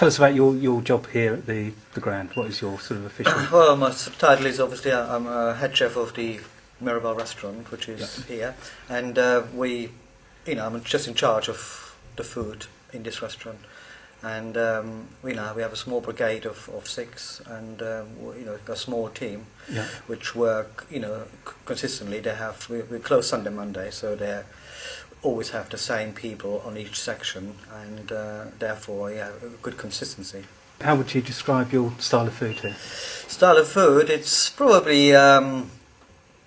tell us about your job here at the Grand. What is your sort of official? Well, my title is obviously I'm a head chef of the Mirabelle restaurant, which is here, and I'm just in charge of the food in this restaurant. And we have a small brigade of 6, and a small team which work consistently. We close Sunday, Monday, so they always have the same people on each section, and therefore good consistency. How would you describe your style of food here? Style of food, it's probably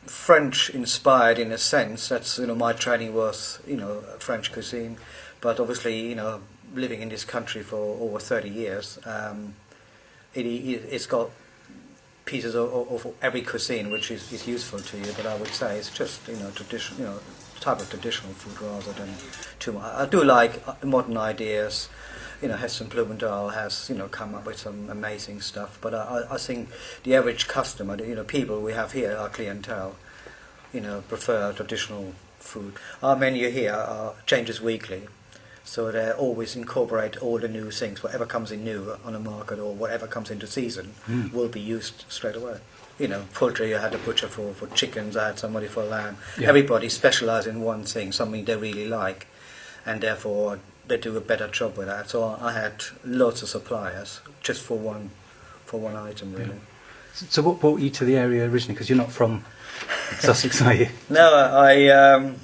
French inspired in a sense. That's my training was French cuisine, but obviously living in this country for over 30 years, it's got pieces of every cuisine which is useful to you. But I would say it's just traditional, type of traditional food rather than too much. I do like modern ideas. Heston Blumenthal has come up with some amazing stuff. But I think the average customer, people we have here, our clientele, prefer traditional food. Our menu here changes weekly. So they always incorporate all the new things. Whatever comes in new on the market or whatever comes into season will be used straight away. Poultry, I had a butcher for chickens, I had somebody for lamb. Yeah. Everybody specialises in one thing, something they really like, and therefore they do a better job with that. So I had lots of suppliers just for one item, really. Yeah. So what brought you to the area originally? Because you're not from Sussex, are you? No,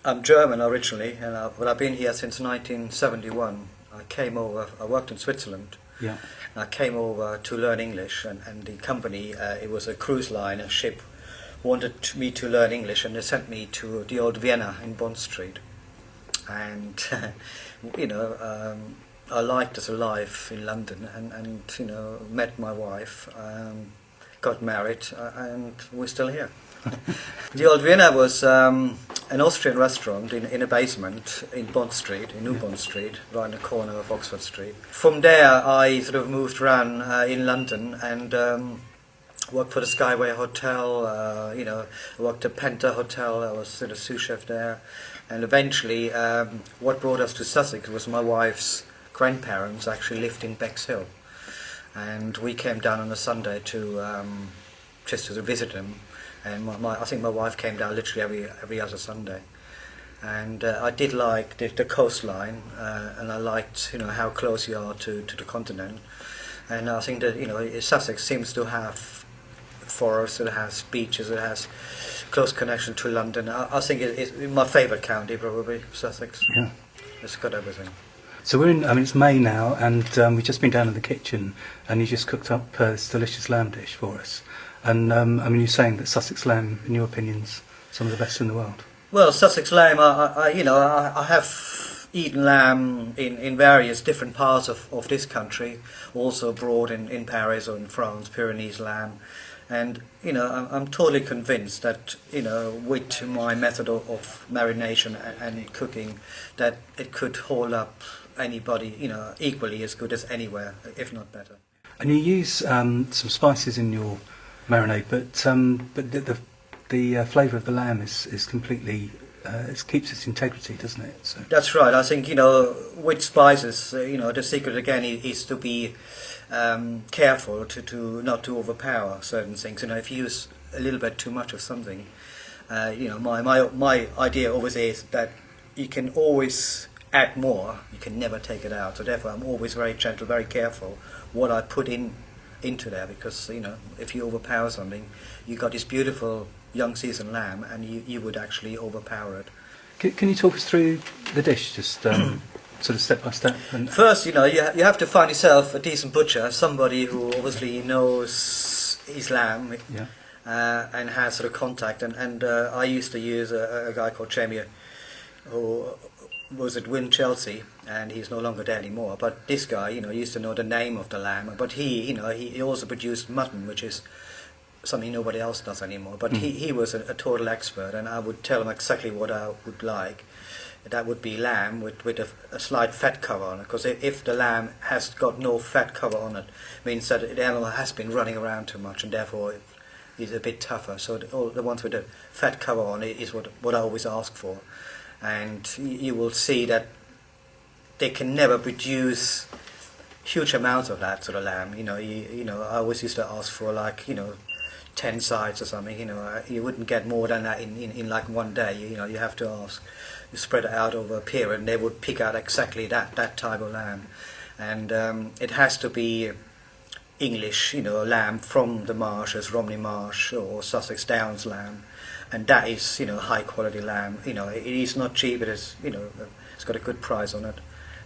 I'm German originally, but I've been here since 1971. I came over, I worked in Switzerland. Yeah. I came over to learn English, and the company, it was a cruise line, a ship, wanted me to learn English, and they sent me to the old Vienna in Bond Street. And, I liked the life in London, and met my wife, got married, and we're still here. The old Vienna was an Austrian restaurant in a basement in Bond Street, in New Bond Street, right in the corner of Oxford Street. From there I sort of moved around in London and worked for the Skyway Hotel, I worked at Penta Hotel, I was sort of sous chef there. And eventually what brought us to Sussex was my wife's grandparents actually lived in Bexhill. And we came down on a Sunday to just to visit them. And I think my wife came down literally every other Sunday, and I did like the coastline, and I liked how close you are to the continent, and I think that Sussex seems to have forests, it has beaches, it has close connection to London. I think it's my favourite county probably, Sussex. Yeah, it's got everything. So it's May now, and we've just been down in the kitchen, and you just cooked up this delicious lamb dish for us. And you're saying that Sussex lamb, in your opinion's some of the best in the world. Well, Sussex lamb, I have eaten lamb in various different parts of this country, also abroad in Paris or in France, Pyrenees lamb, and I'm totally convinced that with my method of marination and cooking, that it could hold up anybody equally as good as anywhere, if not better. And you use some spices in your marinade, but the flavour of the lamb is completely it keeps its integrity, doesn't it? So. That's right. I think with spices, the secret again is to be careful to not to overpower certain things. If you use a little bit too much of something, my idea always is that you can always add more. You can never take it out. So therefore, I'm always very gentle, very careful what I put into there, because if you overpower something, you got this beautiful young seasoned lamb, and you would actually overpower it. Can you talk us through the dish, just sort of step by step? First, you have to find yourself a decent butcher, somebody who obviously knows his lamb, and has sort of contact. And I used to use a guy called Jamie, who was at Win Chelsea, and he's no longer there anymore. But this guy, used to know the name of the lamb. But he also produced mutton, which is something nobody else does anymore. But he was a total expert, and I would tell him exactly what I would like. That would be lamb with a slight fat cover on it, because if the lamb has got no fat cover on it, means that the animal has been running around too much, and therefore it's a bit tougher. So the ones with the fat cover on it is what I always ask for. And you will see that they can never produce huge amounts of that sort of lamb. I always used to ask for 10 sides or something. You wouldn't get more than that in like one day. You have to ask. You spread it out over a period, and they would pick out exactly that type of lamb, and it has to be English, lamb from the marshes, Romney Marsh or Sussex Downs lamb, and that is, high quality lamb. It is not cheap. It is, it's got a good price on it,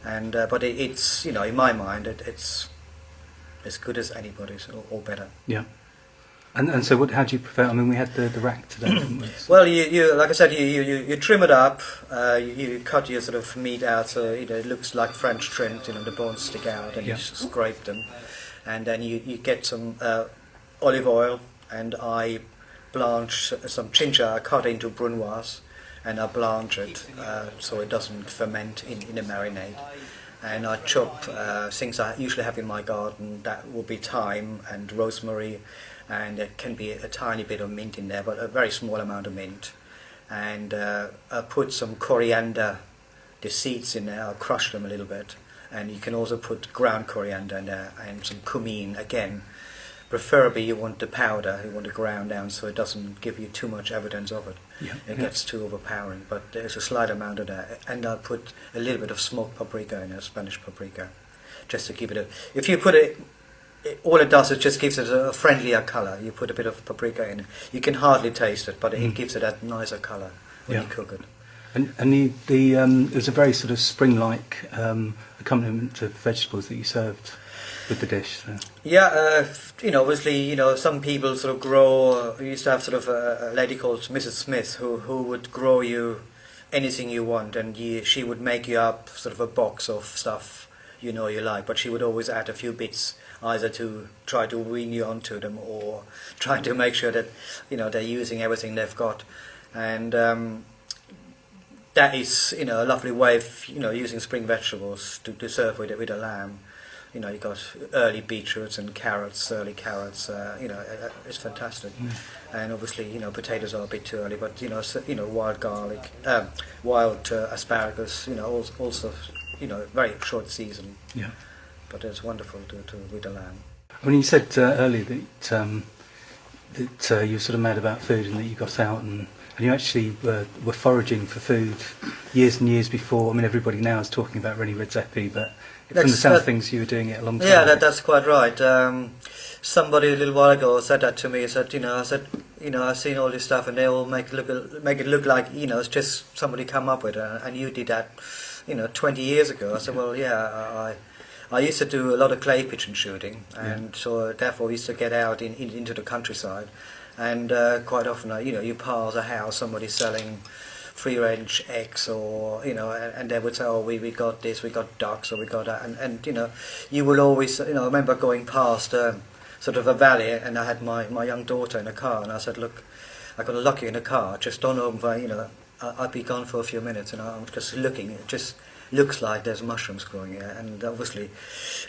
and but it's, in my mind, it's as good as anybody's or better. Yeah. And so how do you prefer? I mean, we had the rack today, didn't we? Well, you like I said, you trim it up. You cut your sort of meat out so it looks like French trimmed. The bones stick out, and you scrape them, and then you get some olive oil, and I blanch some ginger. I cut into brunoise, and I blanch it so it doesn't ferment in a marinade. And I chop things I usually have in my garden. That will be thyme and rosemary, and there can be a tiny bit of mint in there, but a very small amount of mint. And I put some coriander, the seeds in there. I'll crush them a little bit, and you can also put ground coriander in there, and some cumin again. Preferably you want the powder, you want to ground down so it doesn't give you too much evidence of it. It gets too overpowering, but there's a slight amount of that. And I'll put a little bit of smoked paprika in there, Spanish paprika, just to keep it. If you put it, all it does is just gives it a friendlier colour. You put a bit of paprika in it. You can hardly taste it, but it gives it a nicer colour when you cook it. And there's a very sort of spring-like accompaniment to vegetables that you served with the dish. So. Yeah, obviously, some people sort of grow. We used to have sort of a lady called Mrs. Smith who would grow you anything you want, and she would make you up sort of a box of stuff you like, but she would always add a few bits, either to try to wean you onto them or trying to make sure that they're using everything they've got, and that is a lovely way of using spring vegetables to serve with a lamb. You got early beetroots and carrots, early carrots. It's fantastic. And obviously, potatoes are a bit too early, but wild garlic, wild asparagus. Also, very short season. Yeah. But it's wonderful to with the lamb. I mean, you said earlier that you were sort of mad about food and that you got out and you actually were foraging for food years and years before. I mean, everybody now is talking about Rennie Redzepi, but from the sound of things, you were doing it a long time ago. That's quite right. Somebody a little while ago said that to me. He said, I've seen all this stuff, and they all make it look like it's just somebody come up with it, and you did that, 20 years ago. I said, well, yeah, I used to do a lot of clay pigeon shooting, and so therefore we used to get out into the countryside, and quite often, you pass a house, somebody selling free-range eggs, or and they would say, oh, we got this, we got ducks, or we got that, and you will always, I remember going past sort of a valley, and I had my young daughter in a car, and I said, look, I got a lucky in a car, just don't open, I'd be gone for a few minutes, and I'm just looking, it just looks like there's mushrooms growing here, and obviously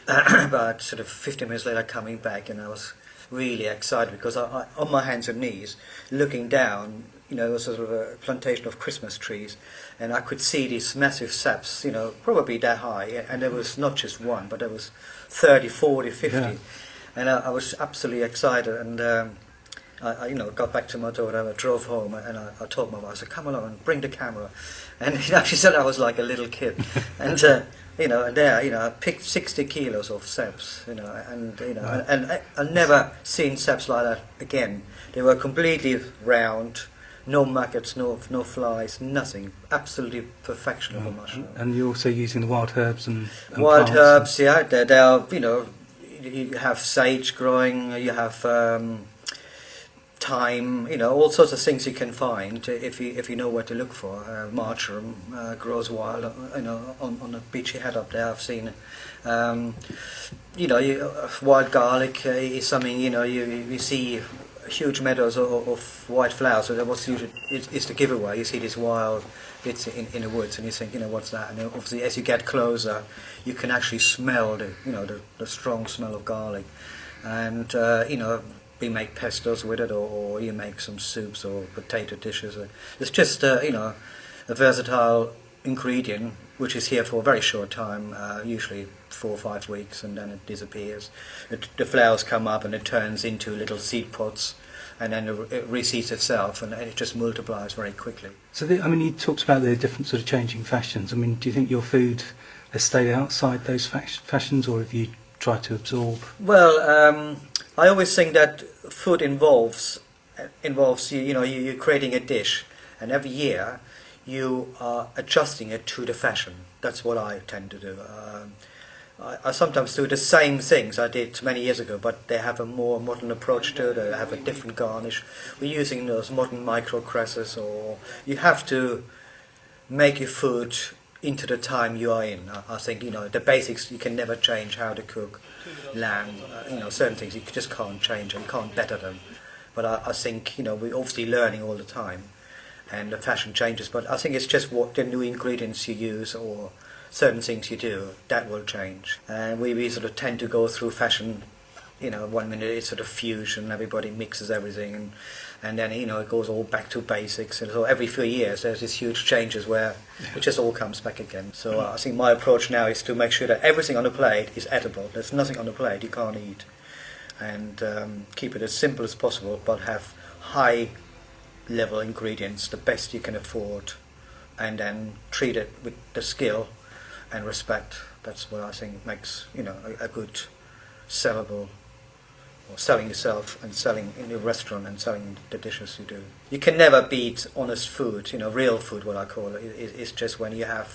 about sort of 15 minutes later coming back, and I was really excited because I on my hands and knees looking down, it was sort of a plantation of Christmas trees, and I could see these massive saps, probably that high, and there was not just one, but there was 30, 40, 50, and I was absolutely excited, and I got back to my daughter, I drove home, and I told my wife, I said, come along and bring the camera, and she said I was like a little kid, and and there, I picked 60 kilos of saps, and I've never seen saps like that again. They were completely round, no maggots, no flies, nothing. Absolutely perfection of a mushroom. And you're also using the wild herbs and wild plants herbs, they are, you have sage growing, you have thyme, all sorts of things you can find if you know where to look for. Marjoram grows wild, on a beachy head up there. I've seen, wild garlic is something, you see huge meadows of white flowers. So that was usually it's the giveaway. You see these wild bits in the woods, and you think, what's that? And obviously, as you get closer, you can actually smell the strong smell of garlic, and we make pestos with it, or you make some soups or potato dishes. It's just a versatile ingredient, which is here for a very short time, usually 4 or 5 weeks, and then it disappears. The flowers come up and it turns into little seed pods, and then it reseeds itself, and it just multiplies very quickly. So, you talked about the different sort of changing fashions. Do you think your food has stayed outside those fashions, or have you tried to absorb? Well, I always think that food involves you're creating a dish, and every year you are adjusting it to the fashion. That's what I tend to do. I sometimes do the same things I did many years ago, but they have a more modern approach to it. They have a different garnish. We're using those modern micro cresses, or you have to make your food into the time you are in. I think the basics you can never change. How to cook lamb, certain things you just can't change and can't better them. But I think we're obviously learning all the time, and the fashion changes. But I think it's just what the new ingredients you use or certain things you do that will change. And we sort of tend to go through fashion. 1 minute it's sort of fusion, everybody mixes everything, and then it goes all back to basics. And so every few years there's these huge changes where it just all comes back again. So I think my approach now is to make sure that everything on the plate is edible. There's nothing on the plate you can't eat, and keep it as simple as possible, but have high level ingredients, the best you can afford, and then treat it with the skill and respect. That's what I think makes a good sellable, or selling yourself and selling in your restaurant and selling the dishes you do. You can never beat honest food, real food, what I call it. It's just when you're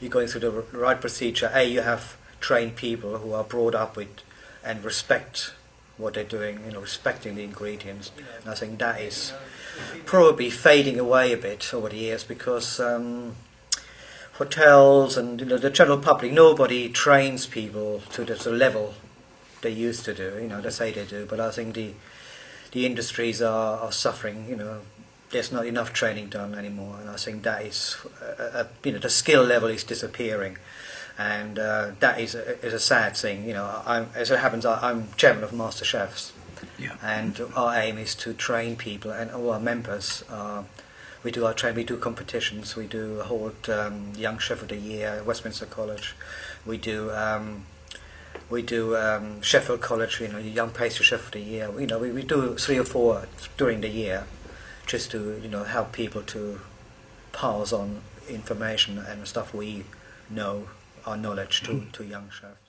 going through the right procedure. You have trained people who are brought up with and respect what they're doing, respecting the ingredients. And I think that is probably fading away a bit over the years, because hotels and the general public, nobody trains people to the level they used to do. They say they do, but I think the industries are suffering. There's not enough training done anymore, and I think that is the skill level is disappearing, and that is a sad thing. As it happens, I'm chairman of Master Chefs, and our aim is to train people, and all our members. We do competitions. We do hold Young Chef of the Year at Westminster College. We do Sheffield College, Young Pastry Chef of the Year. We do 3 or 4 during the year, just to help people to pass on information and stuff we know, our knowledge to young chefs.